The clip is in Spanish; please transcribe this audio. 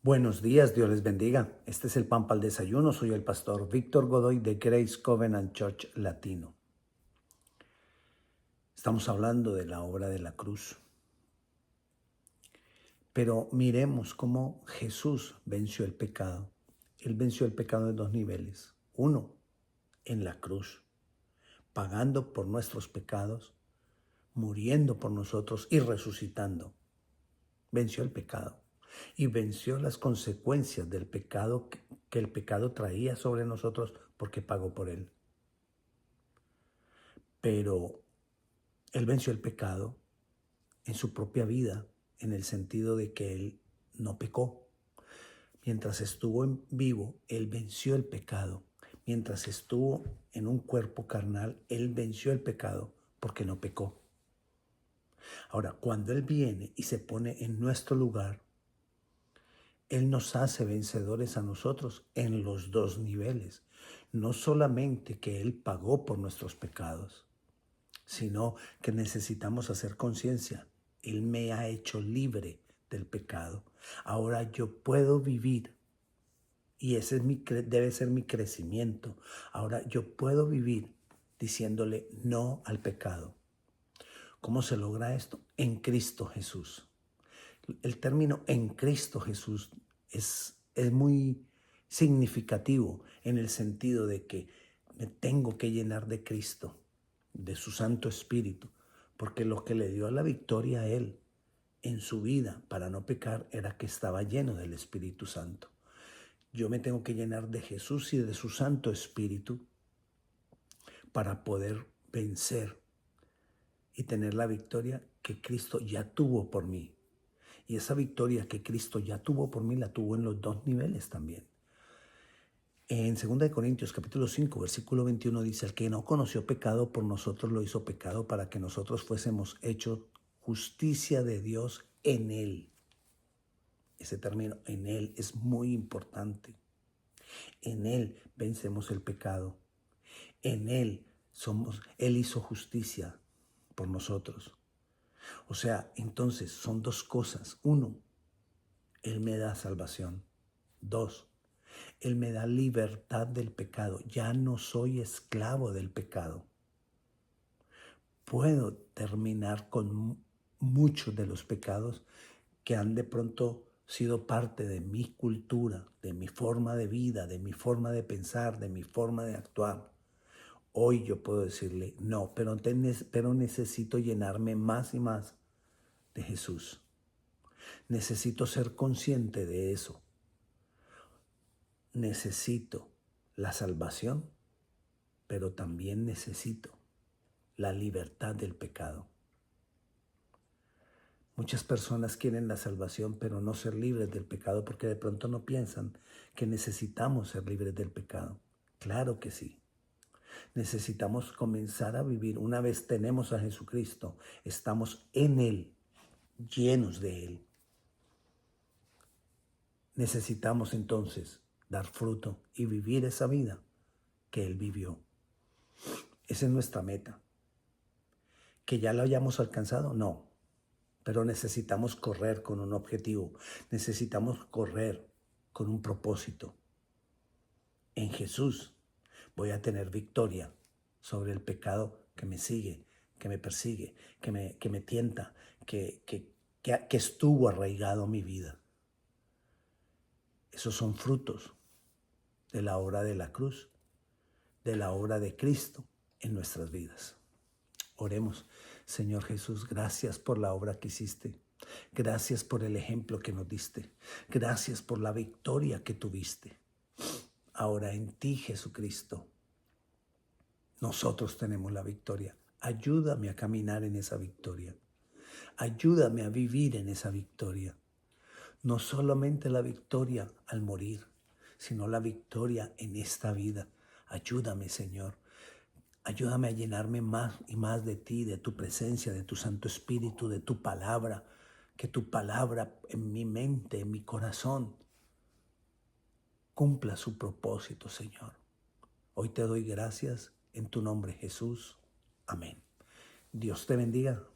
Buenos días, Dios les bendiga. Este es el Pan para el Desayuno. Soy el pastor Víctor Godoy de Grace Covenant Church Latino. Estamos hablando de la obra de la cruz. Pero miremos cómo Jesús venció el pecado. Él venció el pecado en dos niveles. Uno, en la cruz, pagando por nuestros pecados, muriendo por nosotros y resucitando. Venció el pecado y venció las consecuencias del pecado que el pecado traía sobre nosotros porque pagó por él. Pero él venció el pecado en su propia vida, en el sentido de que él no pecó. Mientras estuvo en vivo, él venció el pecado. Mientras estuvo en un cuerpo carnal, él venció el pecado porque no pecó. Ahora, cuando él viene y se pone en nuestro lugar, él nos hace vencedores a nosotros en los dos niveles. No solamente que él pagó por nuestros pecados, sino que necesitamos hacer conciencia. Él me ha hecho libre del pecado. Ahora yo puedo vivir, y ese es debe ser mi crecimiento. Ahora yo puedo vivir diciéndole no al pecado. ¿Cómo se logra esto? En Cristo Jesús. El término en Cristo Jesús es muy significativo en el sentido de que me tengo que llenar de Cristo, de su Santo Espíritu, porque lo que le dio la victoria a él en su vida para no pecar era que estaba lleno del Espíritu Santo. Yo me tengo que llenar de Jesús y de su Santo Espíritu para poder vencer y tener la victoria que Cristo ya tuvo por mí. Y esa victoria que Cristo ya tuvo por mí, la tuvo en los dos niveles también. En 2 Corintios capítulo 5, versículo 21 dice, el que no conoció pecado por nosotros lo hizo pecado para que nosotros fuésemos hechos justicia de Dios en él. Ese término en él es muy importante. En él vencemos el pecado. En él él hizo justicia por nosotros. O sea, entonces son dos cosas. Uno, él me da salvación. Dos, él me da libertad del pecado. Ya no soy esclavo del pecado. Puedo terminar con muchos de los pecados que han de pronto sido parte de mi cultura, de mi forma de vida, de mi forma de pensar, de mi forma de actuar. Hoy yo puedo decirle, no, pero necesito llenarme más y más de Jesús. Necesito ser consciente de eso. Necesito la salvación, pero también necesito la libertad del pecado. Muchas personas quieren la salvación, pero no ser libres del pecado porque de pronto no piensan que necesitamos ser libres del pecado. Claro que sí. Necesitamos comenzar a vivir. Una vez tenemos a Jesucristo, estamos en Él, llenos de Él. Necesitamos entonces dar fruto y vivir esa vida que Él vivió. Esa es nuestra meta. ¿Que ya lo hayamos alcanzado? No. Pero necesitamos correr con un objetivo. Necesitamos correr con un propósito. En Jesús voy a tener victoria sobre el pecado que me sigue, que me persigue, que me tienta, que estuvo arraigado a mi vida. Esos son frutos de la obra de la cruz, de la obra de Cristo en nuestras vidas. Oremos. Señor Jesús, gracias por la obra que hiciste. Gracias por el ejemplo que nos diste. Gracias por la victoria que tuviste. Ahora en ti, Jesucristo, nosotros tenemos la victoria. Ayúdame a caminar en esa victoria. Ayúdame a vivir en esa victoria. No solamente la victoria al morir, sino la victoria en esta vida. Ayúdame, Señor. Ayúdame a llenarme más y más de ti, de tu presencia, de tu Santo Espíritu, de tu palabra. Que tu palabra en mi mente, en mi corazón, cumpla su propósito, Señor. Hoy te doy gracias en tu nombre, Jesús. Amén. Dios te bendiga.